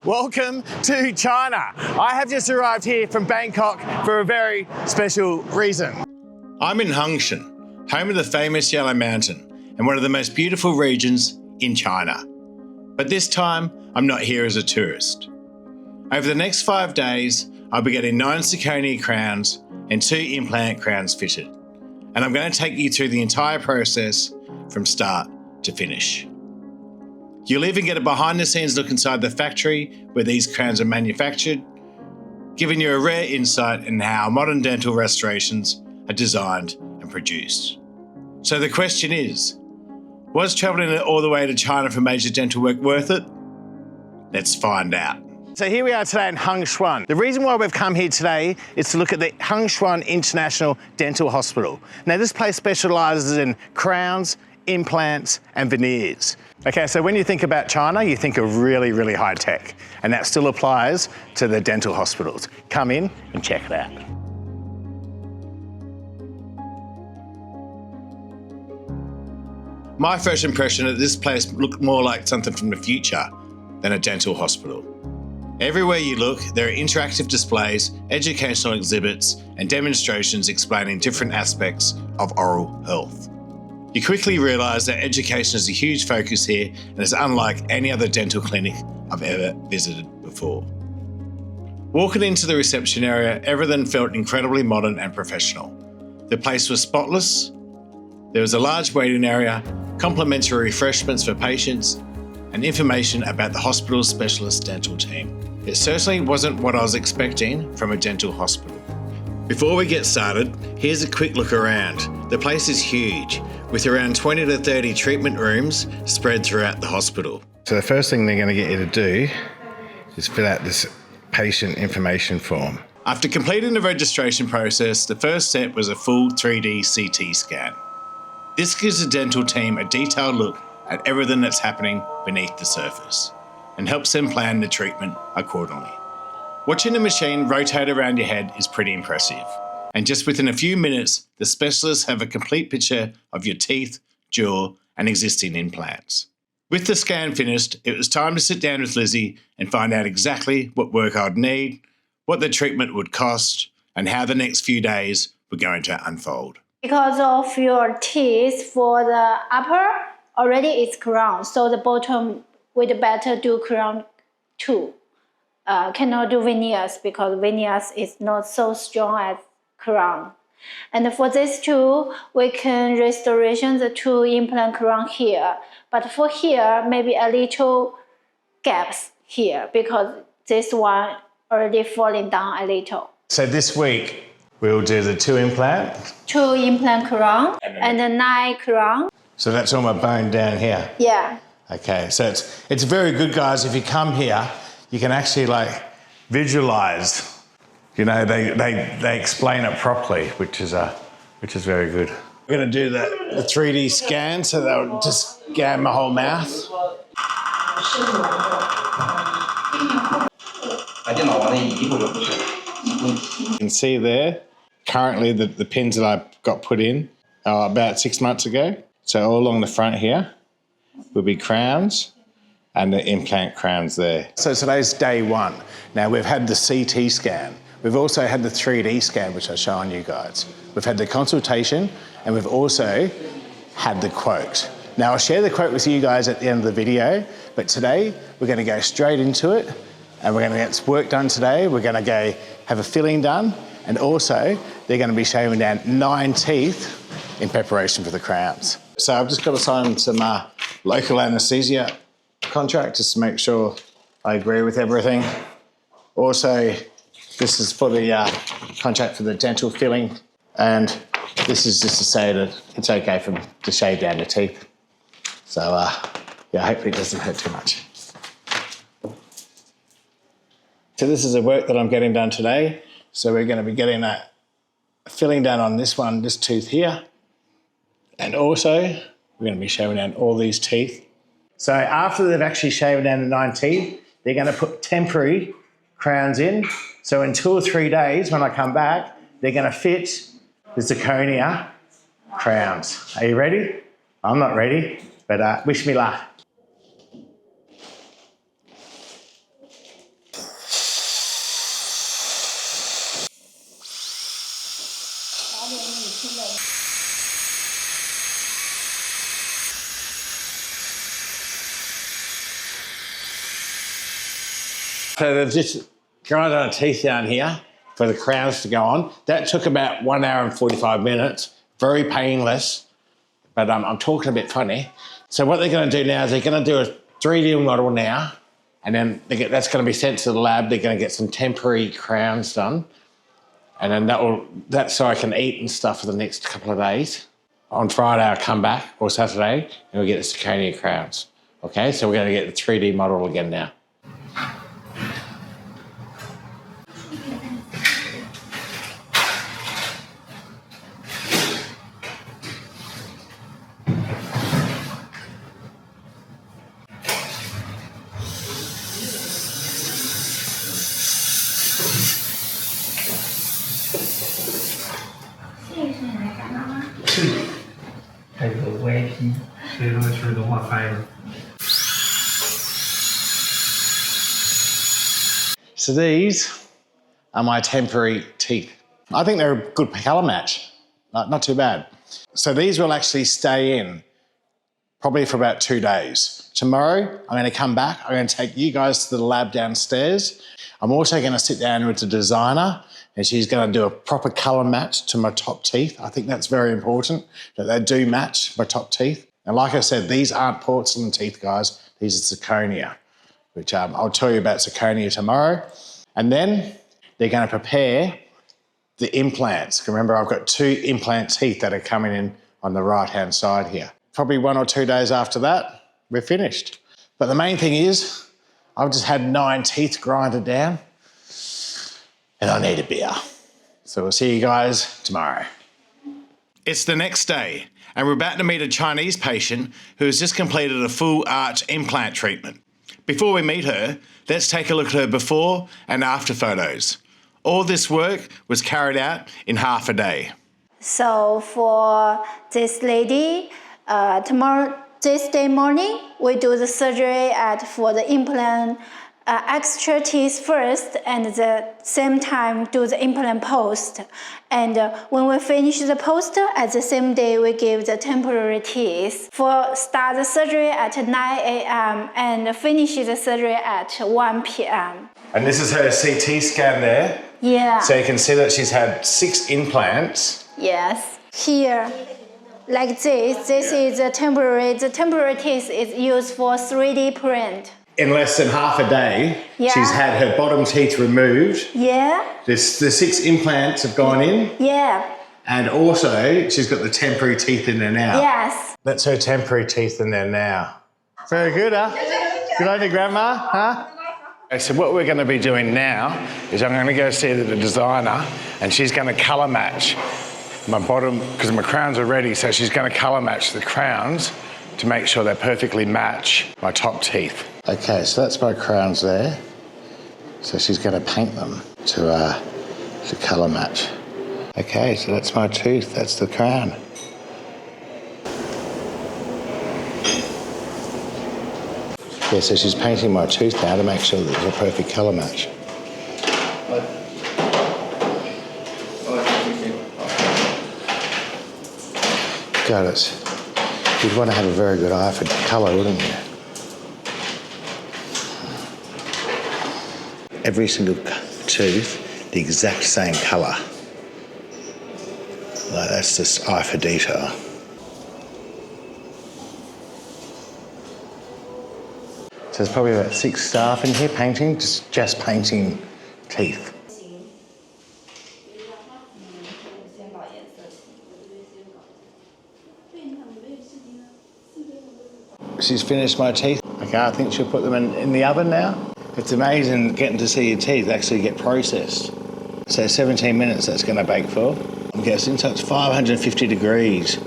Welcome to China. I have just arrived here from Bangkok for a very special reason. I'm in Huangshan, home of the famous Yellow Mountain and one of the most beautiful regions in China. But this time, I'm not here as a tourist. Over the next 5 days, I'll be getting 9 zirconia crowns and 2 implant crowns fitted. And I'm going to take you through the entire process from start to finish. You'll even get a behind-the-scenes look inside the factory where these crowns are manufactured, giving you a rare insight in how modern dental restorations are designed and produced. So the question is, was travelling all the way to China for major dental work worth it? Let's find out. So here we are today in Huangshan. The reason why we've come here today is to look at the Huangshan International Dental Hospital. Now this place specialises in crowns, implants and veneers. Okay, so when you think about China, you think of really, really high tech, and that still applies to the dental hospitals. Come in and check it out. My first impression that this place looked more like something from the future than a dental hospital. Everywhere you look, there are interactive displays, educational exhibits, and demonstrations explaining different aspects of oral health. You quickly realise that education is a huge focus here and is unlike any other dental clinic I've ever visited before. Walking into the reception area, everything felt incredibly modern and professional. The place was spotless. There was a large waiting area, complimentary refreshments for patients, and information about the hospital's specialist dental team. It certainly wasn't what I was expecting from a dental hospital. Before we get started, here's a quick look around. The place is huge, with around 20 to 30 treatment rooms spread throughout the hospital. So the first thing they're going to get you to do is fill out this patient information form. After completing the registration process, the first step was a full 3D CT scan. This gives the dental team a detailed look at everything that's happening beneath the surface and helps them plan the treatment accordingly. Watching the machine rotate around your head is pretty impressive. And just within a few minutes, the specialists have a complete picture of your teeth, jaw, and existing implants. With the scan finished, it was time to sit down with Lizzie and find out exactly what work I'd need, what the treatment would cost, and how the next few days were going to unfold. Because of your teeth for the upper, already it's crown, so the bottom would better do crown too. Cannot do veneers because veneers is not so strong as crown. And for this two, we can restoration the 2 implant crown here. But for here, maybe a little gaps here because this one already falling down a little. So this week, we'll do the 2 implant. 2 implant crown and the 9 crown. So that's all my bone down here? Yeah. Okay, so it's very good, guys. If you come here, you can actually like visualize. You know, they explain it properly, which is very good. We're going to do the 3D scan, so they'll just scan my whole mouth. You can see there, currently the pins that I got put in are about 6 months ago. So all along the front here will be crowns and the implant crowns there. So today's day 1. Now we've had the CT scan. We've also had the 3D scan, which I've shown you guys. We've had the consultation and we've also had the quote. Now I'll share the quote with you guys at the end of the video, but today we're going to go straight into it and we're going to get work done today. We're going to go have a filling done and also they're going to be shaving down 9 teeth in preparation for the crowns. So I've just got to sign some local anaesthesia contract just to make sure I agree with everything. Also, this is for the contract for the dental filling, and this is just to say that it's okay to shave down the teeth. So yeah, hopefully it doesn't hurt too much. So this is the work that I'm getting done today. So we're going to be getting a filling done on this tooth here, and also we're going to be shaving down all these teeth. So after they've actually shaven down the 9 teeth, they're going to put temporary crowns in. So in 2 or 3 days, when I come back, they're going to fit the zirconia crowns. Are you ready? I'm not ready, but wish me luck. So they've just grinded on a teeth down here for the crowns to go on. That took about 1 hour and 45 minutes. Very painless, but I'm talking a bit funny. So what they're going to do now is they're going to do a 3D model now, and then that's going to be sent to the lab. They're going to get some temporary crowns done, and then that's so I can eat and stuff for the next couple of days. On Friday, I'll come back, or Saturday, and we'll get the zirconia crowns. Okay, so we're going to get the 3D model again now. So these are my temporary teeth. I think they're a good colour match, not too bad. So these will actually stay in probably for about 2 days. Tomorrow, I'm going to come back. I'm going to take you guys to the lab downstairs. I'm also going to sit down with the designer, and she's going to do a proper colour match to my top teeth. I think that's very important, that they do match my top teeth. And like I said, these aren't porcelain teeth, guys. These are zirconia, which I'll tell you about zirconia tomorrow. And then they're going to prepare the implants. Remember, I've got 2 implant teeth that are coming in on the right-hand side here. Probably 1 or 2 days after that, we're finished. But the main thing is, I've just had 9 teeth grinded down, and I need a beer. So we'll see you guys tomorrow. It's the next day, and we're about to meet a Chinese patient who has just completed a full arch implant treatment. Before we meet her, let's take a look at her before and after photos. All this work was carried out in half a day. So for this lady, this day morning, we do the surgery for the implant extra teeth first, and at the same time do the implant post. And when we finish the post, at the same day we give the temporary teeth. Start the surgery at 9 a.m. and finish the surgery at 1 p.m. And this is her CT scan there. Yeah. So you can see that she's had 6 implants. Yes. Here, like this is a temporary. The temporary teeth is used for 3D print. In less than half a day, she's had her bottom teeth removed. Yeah. The 6 implants have gone in. Yeah. And also, she's got the temporary teeth in there now. Yes. That's her temporary teeth in there now. Very good, huh? Good on you, Grandma, huh? Okay, so what we're going to be doing now is I'm going to go see the designer, and she's going to colour match my bottom, because my crowns are ready, so she's going to colour match the crowns to make sure they perfectly match my top teeth. Okay, so that's my crowns there. So she's going to paint them to colour match. Okay, so that's my tooth, that's the crown. Yeah, so she's painting my tooth now to make sure that it's a perfect colour match. God, you'd want to have a very good eye for colour, wouldn't you? Every single tooth, the exact same colour. Like, that's just eye for detail. So there's probably about 6 staff in here painting, just painting teeth. She's finished my teeth. Okay, I think she'll put them in the oven now. It's amazing getting to see your teeth actually get processed. So 17 minutes that's going to bake for. I'm guessing, so it's 550 degrees.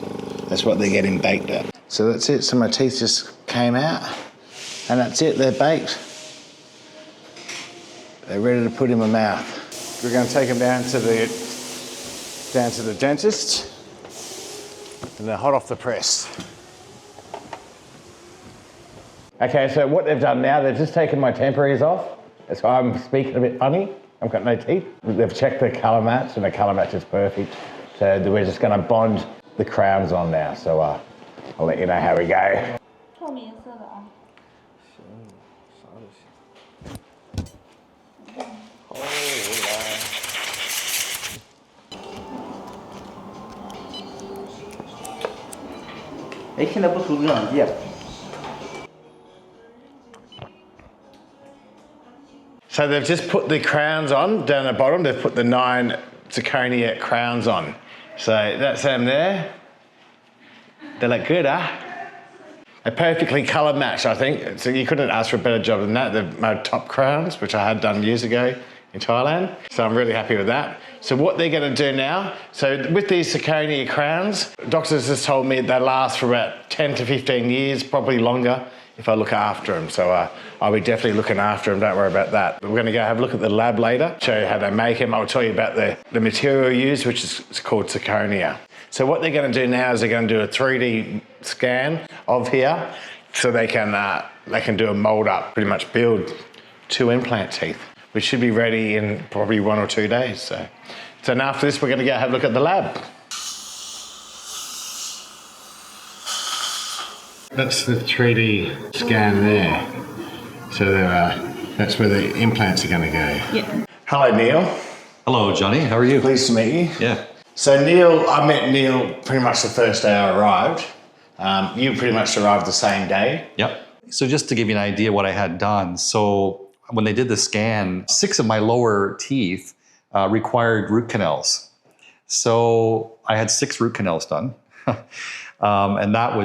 That's what they're getting baked at. So that's it, so my teeth just came out. And that's it, they're baked. They're ready to put in my mouth. We're going to take them down to the dentist, and they're hot off the press. Okay, so what they've done now, they've just taken my temporaries off. That's why I'm speaking a bit funny. I've got no teeth. They've checked the colour match, and the colour match is perfect. So we're just going to bond the crowns on now. So I'll let you know how we go. 哎，现在不涂热氧剂。 So they've just put the crowns on down the bottom. They've put the 9 zirconia crowns on. So that's them there. They look good, huh? A perfectly colour match, I think. So you couldn't ask for a better job than that. They've made top crowns, which I had done years ago in Thailand. So I'm really happy with that. So what they're going to do now, so with these zirconia crowns, doctors has told me they last for about 10 to 15 years, probably longer, if I look after them. So I'll be definitely looking after them, don't worry about that. We're going to go have a look at the lab later, show you how they make them. I'll tell you about the material used, which is called zirconia. So what they're going to do now is they're going to do a 3D scan of here, so they can do a mould up, pretty much build 2 implant teeth, which should be ready in probably 1 or 2 days. So now after this, we're going to go have a look at the lab. That's the 3D scan there. So that's where the implants are going to go. Yeah. Hello, Neil. Hello, Johnny. How are you? Pleased to meet you. Yeah. So I met Neil pretty much the first day I arrived. You pretty much arrived the same day. Yep. So just to give you an idea what I had done. So when they did the scan, 6 of my lower teeth required root canals. So I had 6 root canals done. And it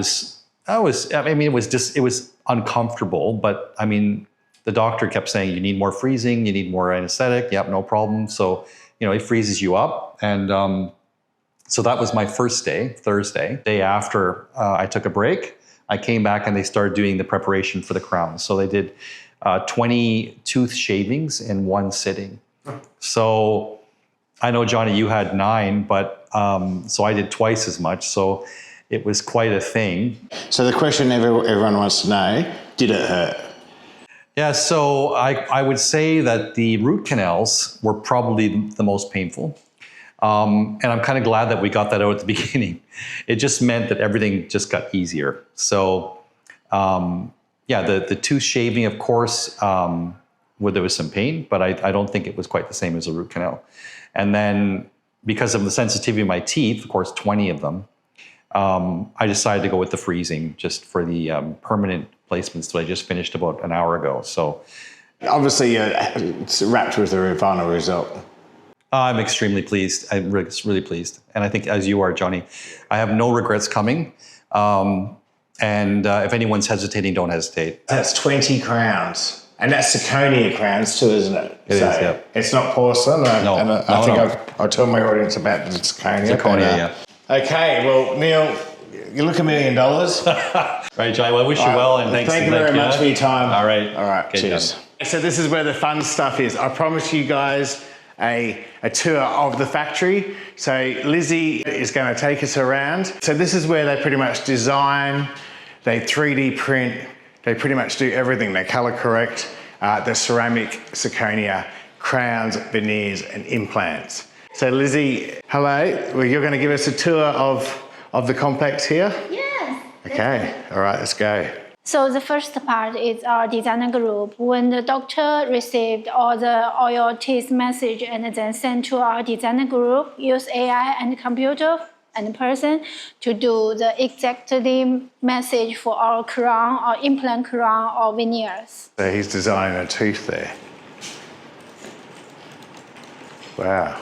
was uncomfortable, but I mean, the doctor kept saying, you need more freezing, you need more anesthetic. Yep, no problem. So, it freezes you up. And so that was my first day, Thursday. Day after I took a break, I came back and they started doing the preparation for the crown. So they did 20 tooth shavings in 1 sitting. So I know, Johnny, you had 9, but so I did twice as much. So it was quite a thing. So the question everyone wants to know, did it hurt? Yeah, so I would say that the root canals were probably the most painful. And I'm kind of glad that we got that out at the beginning. It just meant that everything just got easier. So yeah, the tooth shaving, of course, there was some pain, but I don't think it was quite the same as a root canal. And then because of the sensitivity of my teeth, of course, 20 of them, I decided to go with the freezing just for the permanent placements that I just finished about an hour ago. So obviously, it's wrapped with the final result. I'm extremely pleased. I'm really pleased. And I think, as you are, Johnny, I have no regrets coming. And if anyone's hesitating, don't hesitate. That's 20 crowns. And that's zirconia crowns too, isn't it? It is, yeah. It's not porcelain. I think I'll tell my audience about the zirconia. Zirconia, yeah. Okay, well, Neil, you look $1 million. Right, Johnny, well, I wish you well, and thanks. Thank you very much for your time. All right. All right, Okay, cheers. So this is where the fun stuff is. I promised you guys a tour of the factory. So Lizzie is going to take us around. So this is where they pretty much design, they 3D print, they pretty much do everything. They color correct the ceramic zirconia crowns, veneers, and implants. So Lizzie, hello. Well, you're going to give us a tour of the complex here? Yes. Okay, all right, let's go. So the first part is our designer group. When the doctor received all your teeth message and then sent to our designer group, use AI and computer and person to do the exactly message for our crown or implant crown or veneers. So he's designing a tooth there. Wow.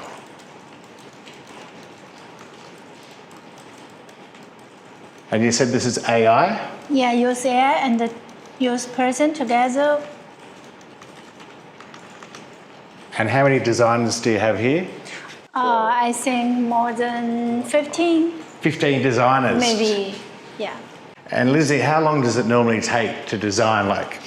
And you said this is AI? Yeah, use AI and use person together. And how many designers do you have here? I think more than 15. 15 designers? Maybe, yeah. And Lizzie, how long does it normally take to design like?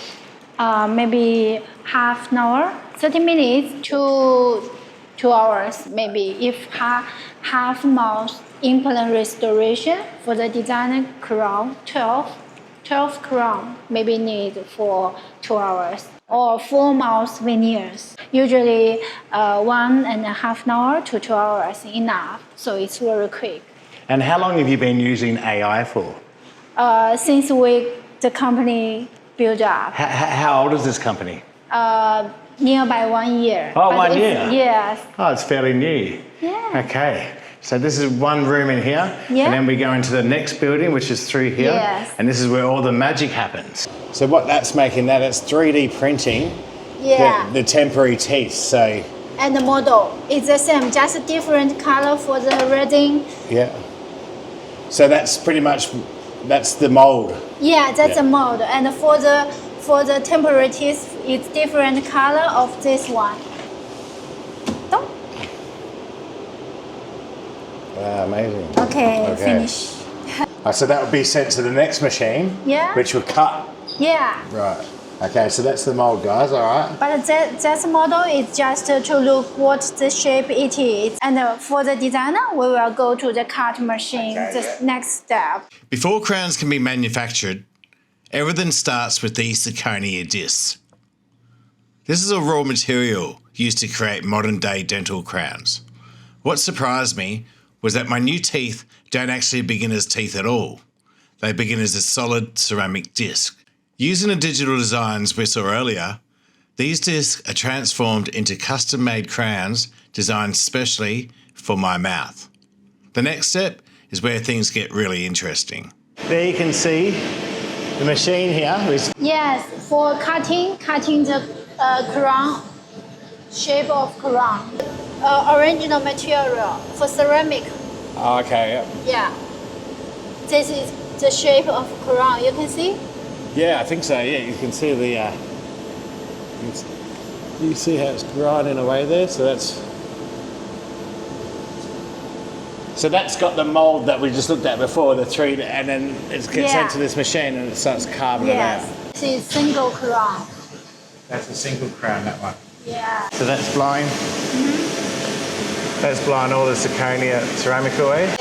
Maybe half an hour, 30 minutes to 2 hours, maybe. If half mouth implant restoration for the designer crown, 12 crown, maybe need for 2 hours. Or full mouth veneers. Usually 1.5 hours to 2 hours enough, so it's very quick. And how long have you been using AI for? Since the company built up. How old is this company? Nearby 1 year. Oh, but 1 year? Yes. Oh, it's fairly new. Yeah. Okay. So this is one room in here, Yeah. and then we go into the next building, which is through here, Yes. and this is where all the magic happens. So what that's making that, it's 3D printing Yeah. the temporary teeth. So And the model is the same, just a different color for the resin. yeah. So that's pretty much, that's the mold. Yeah, that's Yeah. a mold. And for the temporary teeth, it's different color of this one. Don't. Wow, amazing. Okay, finish. So that would be sent to the next machine, Yeah. which will cut. Yeah. Right. Okay, so that's the mold, guys. All right. But that model is just to look what the shape it is. And for the designer, we will go to the cut machine, Okay, the next step. Before crowns can be manufactured, everything starts with these zirconia discs. This is a raw material used to create modern-day dental crowns. What surprised me was that my new teeth don't actually begin as teeth at all. They begin as a solid ceramic disc. Using the digital designs we saw earlier, these discs are transformed into custom-made crowns designed specially for my mouth. The next step is where things get really interesting. There you can see the machine here. Yes, for cutting the crown, shape of crown. Original material for ceramic. Oh, okay. Yeah. This is the shape of crown. You can see? Yeah, I think so. Yeah, you can see the. You see how it's grinding away there. So that's got the mold that we just looked at before, the 3D, and then it gets sent to this machine and it starts carving it out. This is single crown. That's a single crown, that one. Yeah. So that's blowing. That's blowing all the zirconia ceramic away.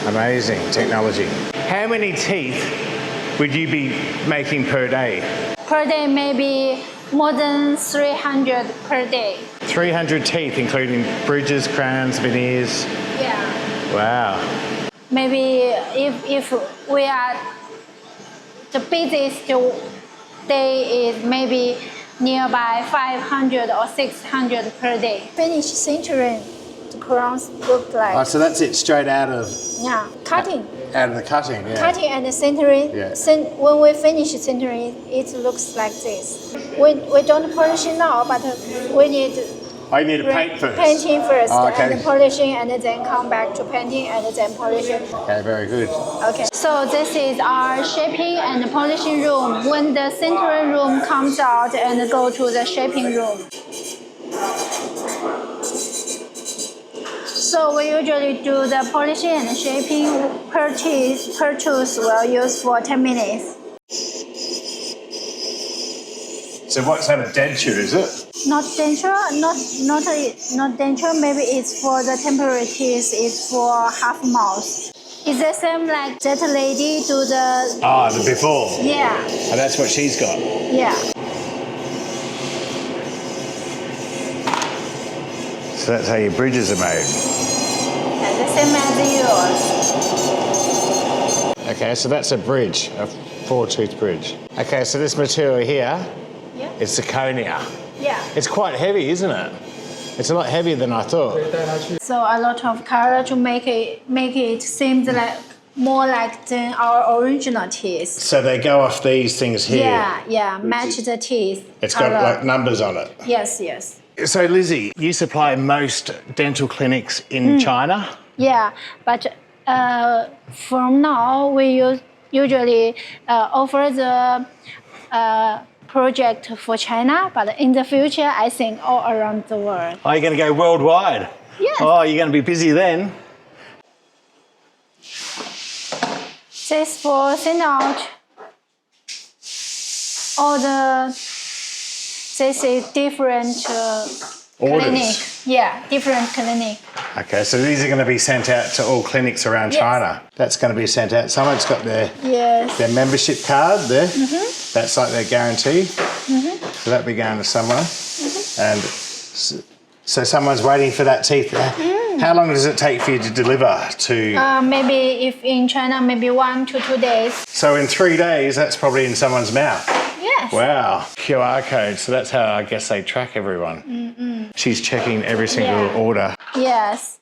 Amazing technology. How many teeth would you be making per day? Per day, maybe more than 300 per day. 300 teeth, including bridges, crowns, veneers. Yeah. Wow. Maybe if we are the busiest day is maybe nearby 500 or 600 per day. Finished centering, the crowns look like. Oh, so that's it straight out of cutting. Out of the cutting, yeah. Cutting and centering. Yeah. When we finish centering, it looks like this. We don't polish it now, but we need I need to paint first. painting first, Oh, okay. and polishing, and then come back to painting, and then polishing. Okay, very good. Okay, so this is our shaping and polishing room. When the centering room comes out and go to the shaping room. So we usually do the polishing and shaping per tooth we'll use for 10 minutes. So what's that, a denture, is it? Not denture, not denture. Maybe it's for the temporary teeth. It's for half mouth. It's the same like that lady do the. Ah, the before. Yeah. And that's what she's got. Yeah. So that's how your bridges are made. And the same as yours. Okay, so that's a bridge, a 4-tooth bridge. Okay, so this material here, Yeah. it's zirconia. Yeah. It's quite heavy, isn't it? It's a lot heavier than I thought. So a lot of color to make it seem like more like than our original teeth. So they go off these things here. Yeah, match the teeth. It's got color. like numbers on it. Yes. So Lizzie, you supply most dental clinics in China? Yeah, but from now we usually offer the project for China, but in the future, I think all around the world. Are you going to go worldwide? Yes. Oh, you're going to be busy then. This for send out all the. This is different clinic. Yeah, different clinic. Okay, so these are going to be sent out to all clinics around China. That's going to be sent out. Someone's got their membership card there. That's like their guarantee. So that'll be going to someone. And so someone's waiting for that teeth. How long does it take for you to deliver to? Maybe if in China, maybe 1 to 2 days. So in 3 days, that's probably in someone's mouth. Yes. Wow. QR code. So that's how I guess they track everyone. she's checking every single order. Yes.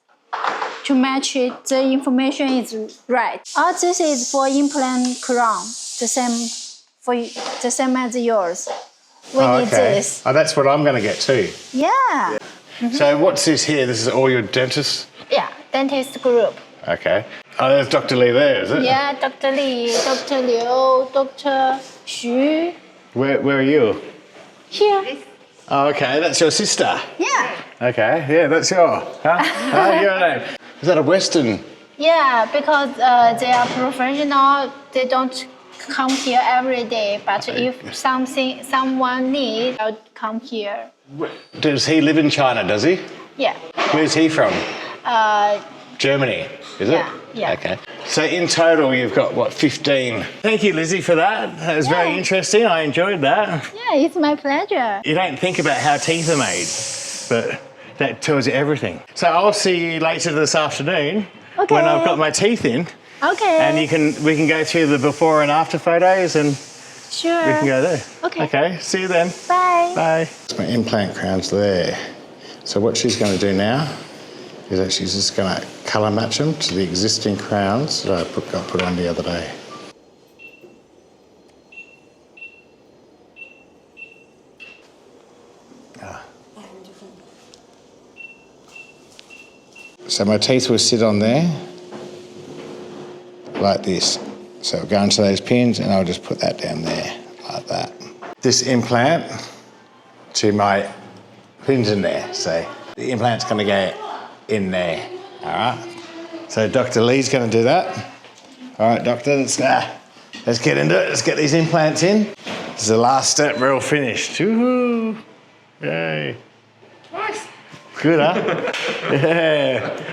To match it, the information is right. All this is for implant crown, the same as yours. We need this. Oh, that's what I'm going to get too. Yeah. So what's this here? This is all your dentists? Yeah, dentist group. Okay. Oh, there's Dr. Lee there, is it? Yeah, Dr. Li, Dr. Liu, Dr. Xu. Where are you? Here. Oh, okay, that's your sister. Yeah. Okay, yeah, that's your. Huh? Your name. Is that a Western? Yeah, because they are professional, they don't come here every day. But if someone needs, I'll come here. Does he live in China, does he? Yeah. Where's he from? Germany, is it? Yeah. Okay. So in total, you've got, what, 15? Thank you, Lizzie, for that. That was very interesting. I enjoyed that. Yeah, it's my pleasure. You don't think about how teeth are made, but that tells you everything. So I'll see you later this afternoon when I've got my teeth in. Okay. And we can go through the before and after photos and Sure. we can go there. Okay. Okay, see you then. Bye. Bye. My implant crown's there. So what she's going to do now is that she's just going to colour match them to the existing crowns that I got put on the other day. So my teeth will sit on there like this. So go into those pins and I'll just put that down there like that. This implant to my pins in there. So the implant's going to go in there. All right. So Dr. Lee's going to do that. All right, doctor, let's get into it. Let's get these implants in. This is the last step. We're all finished. Woohoo! Yay! Nice. Good, huh? Yeah.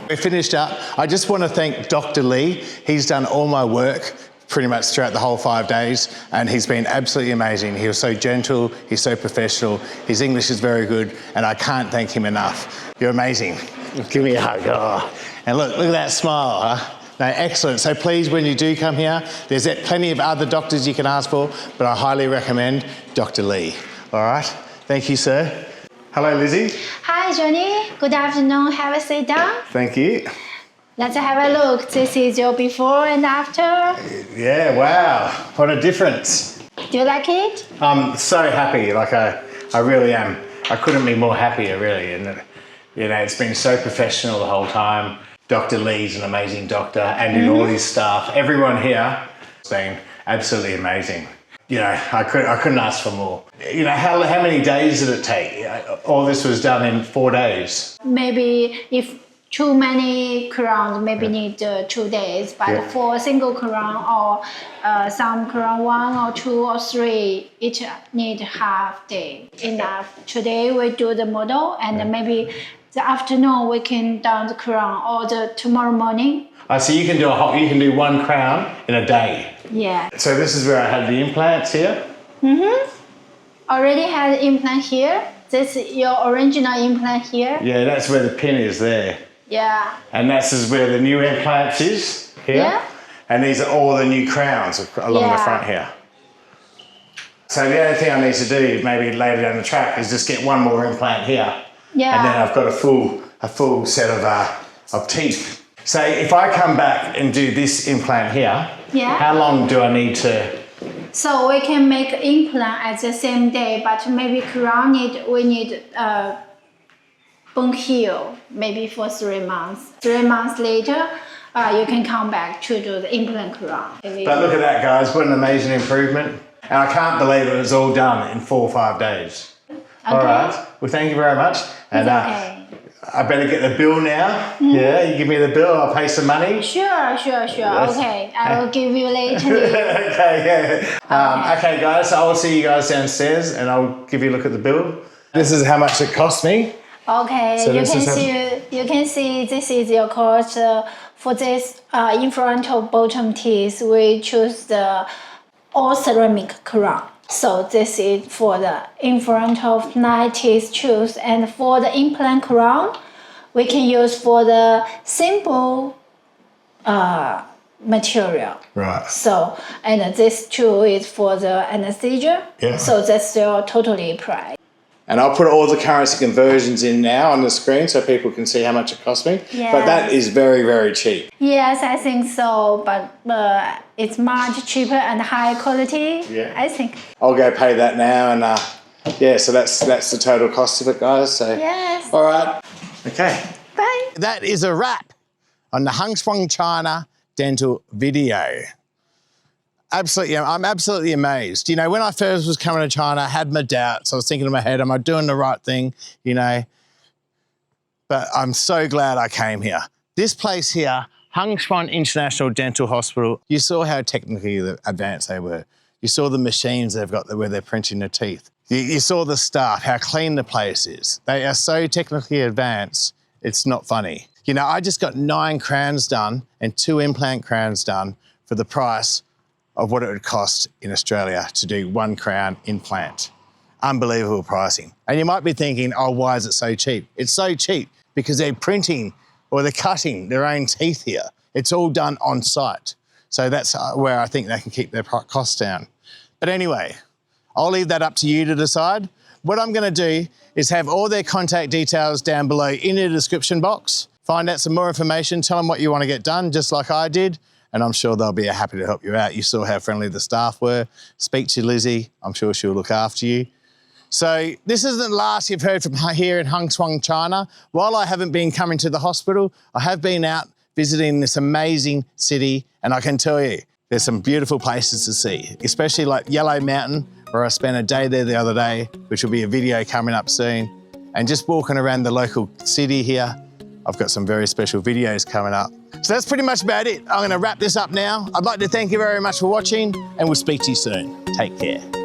We're finished up. I just want to thank Dr. Lee. He's done all my work pretty much throughout the whole 5 days, and he's been absolutely amazing. He was so gentle, he's so professional, his English is very good, and I can't thank him enough. You're amazing. Give me a hug. Oh. And look at that smile, huh? No, excellent. So please, when you do come here, there's plenty of other doctors you can ask for, but I highly recommend Dr. Lee. All right? Thank you, sir. Hello, Lizzie. Hi, Jonny. Good afternoon. Have a sit down. Thank you. Let's have a look. This is your before and after. Yeah, wow. What a difference. Do you like it? I'm so happy. Like, I really am. I couldn't be more happier, really. And, you know, it's been so professional the whole time. Dr. Lee's an amazing doctor, and all his staff. Everyone here has been absolutely amazing. You know, I couldn't ask for more. You know, how many days did it take? All this was done in 4 days. Maybe if too many crowns, maybe need 2 days. But for a single crown or some crown 1 or 2 or 3, each need half day. Enough. Today we do the model, and maybe the afternoon we can down the crown, or the tomorrow morning. So you can do one crown in a day. Yeah. So this is where I had the implants here. Already had implant here. This is your original implant here. Yeah, that's where the pin is there. Yeah. And this is where the new implants is here. Yeah. And these are all the new crowns along the front here. So the only thing I need to do maybe later down the track is just get one more implant here. Yeah. And then I've got a full set of teeth. So if I come back and do this implant here, how long do I need to? So we can make implant at the same day, but maybe crown we need bone heal maybe for 3 months. 3 months later, you can come back to do the implant crown. But look at that, guys! What an amazing improvement! And I can't believe it was all done in 4 or 5 days. Okay. All right. Well, thank you very much. And okay. I better get the bill now. Yeah, you give me the bill, I'll pay some money. Sure. Yes. Okay, I will give you later. Okay, yeah. Okay, guys, so I'll see you guys downstairs and I'll give you a look at the bill. This is how much it cost me. Okay, So you can see this is your cost. For this in front of bottom teeth, we choose the all ceramic crown. So this is for the in front of 9 teeth choose, and for the implant crown, we can use for the simple material. Right. So, and this too is for the anesthesia. Yeah. So that's still totally price. And I'll put all the currency conversions in now on the screen so people can see how much it cost me. Yes. But that is very, very cheap. Yes, I think so, but it's much cheaper and high quality. Yeah. I think. I'll go pay that now, and yeah, so that's the total cost of it, guys. So Yes. all right, okay. Bye. That is a wrap on the Huangshan China dental video. Absolutely, I'm absolutely amazed. You know, when I first was coming to China, I had my doubts. I was thinking in my head, am I doing the right thing? You know, but I'm so glad I came here. This place here, Huangshan International Dental Hospital, you saw how technically advanced they were. You saw the machines they've got where they're printing the teeth. You saw the staff, how clean the place is. They are so technically advanced, it's not funny. You know, I just got 9 crowns done and 2 implant crowns done for the price of what it would cost in Australia to do 1 crown implant. Unbelievable pricing. And you might be thinking, oh, why is it so cheap? It's so cheap because they're printing or they're cutting their own teeth here. It's all done on site. So that's where I think they can keep their costs down. But anyway, I'll leave that up to you to decide. What I'm gonna do is have all their contact details down below in the description box. Find out some more information, tell them what you wanna get done, just like I did, and I'm sure they'll be happy to help you out. You saw how friendly the staff were. Speak to Lizzie, I'm sure she'll look after you. So this isn't the last you've heard from here in Huangshan, China. While I haven't been coming to the hospital, I have been out visiting this amazing city, and I can tell you, there's some beautiful places to see, especially like Yellow Mountain, where I spent a day there the other day, which will be a video coming up soon. And just walking around the local city here, I've got some very special videos coming up. So that's pretty much about it. I'm gonna wrap this up now. I'd like to thank you very much for watching, and we'll speak to you soon. Take care.